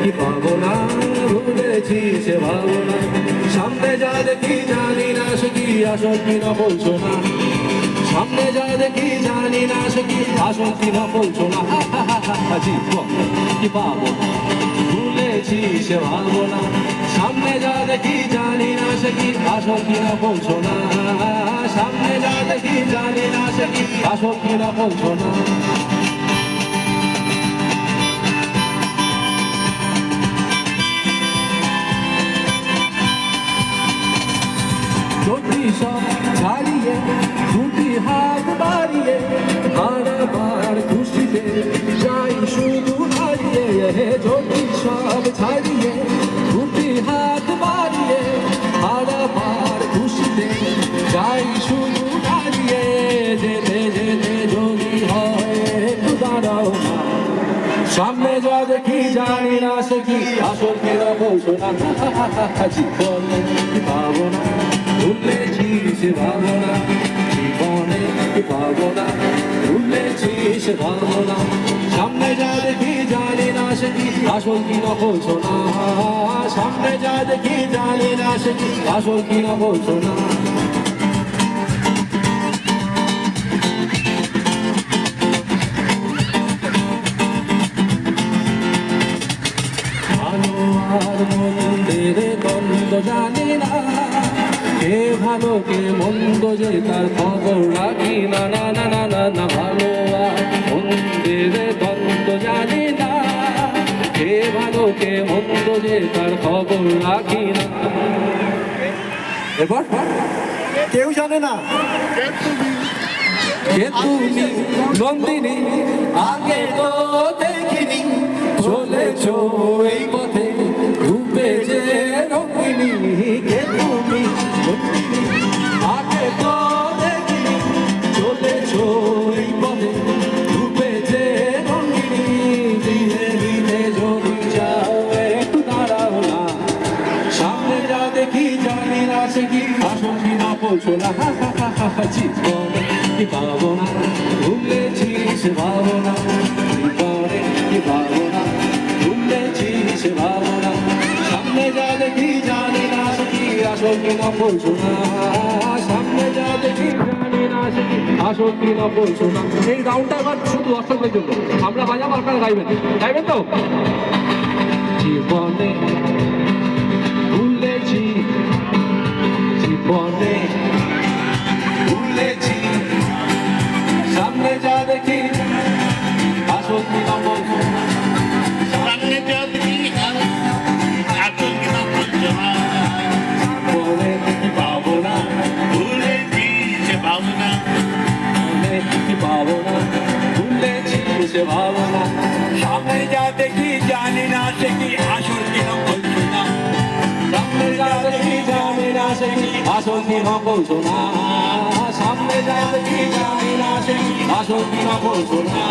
কি পাবো না, ভুলেছি সে ভাবনা। সামনে যা দেখি জানি না সে কি আসল কি নকল সোনা। সামনে যা দেখি জানি না সে কি আসল কি নকল সোনা। জীবন কি পাবো না, ভুলেছি সে ভাবনা। সামনে যা দেখি জানি না সে কি আসল কি নকল সোনা। সামনে যা দেখি জানি না সে কি আসল কি নকল সোনা। যদি সব ছাড়িয়ে দুটি হাত বাড়িয়ে হারাবার খুশিতে যাই শুধু হারিয়ে। যদি সব ছাড়িয়ে দুটি হাত বাড়িয়ে হারাবার খুশিতে যাই শুধু হারিয়ে। যেতে যেতে যদি হয় একটু দাঁড়াও না, সামনে যা দেখি জানি না সে কি আসল কি নকল সোনা। জীবনে কি পাবো না, ভুলেছি সে ভাবনা। জীবনে কি পাবো না, ভুলেছি সে ভাবনা। সামনে যা দেখি জানি না সে কি আসল কি নকল সোনা। সামনে যা দেখি জানি না সে কি আসল কি নকল সোনা। আর মন্দের দ্বন্দ্ব জানি না, কে ভালো কে মন্দ যে তার খবর রাখি না। না না না না না, ভালো আর মন্দের দ্বন্দ্ব জানি না, কে ভালো কে মন্দ যে তার খবর রাখি না। এরপর কেউ জানে না। কে তুমি নন্দিনী, আগে তো দেখিনি, চলেছ এই পথে রূপে যে রঙিনী। কে তুমি নন্দিনী, আগে তো দেখিনি, চলেছ এই পথে রূপে যে রঙিনী। ধীরে ধীরে যদি যাও একটু দাঁড়াও না, সামনে যা দেখি জানি না সে কি আসল কি নকল সোনা। জীবনে কি পাবো না, ভুলেছি সে ভাবনা। জীবনে কি পাবো না, ভুলেছি সে ভাবনা। সামনে যা দেখি জানি না সে কি আসল কি নকল সোনা। সামনে যা দেখি জানি না সে কি আসল কি নকল সোনা। এই রাউন্ডটা এবার শুধু দর্শকদের জন্য, আমরা বাজাবো আপনারা গাইবেন, গাইবেন তো। জীবনে ভুলেছি, জীবনে ভুলেছি, সামনে যা দেখি আসল কি নকল সোনা। সামনে যা দেখি আসল কি নকল সোনা। জীবনে কি পাবো না, ভুলেছি সে ভাবনা। জীবনে কি পাবো না, ভুলেছি সে ভাবনা। সামনে যা দেখি জানি না সে কি আসল কি নকল সোনা। সামনে যা দেখি জানি না সে কি আসল কি নকল সোনা। সামনে যা দেখি জানি না সে কি আসল কি নকল সোনা।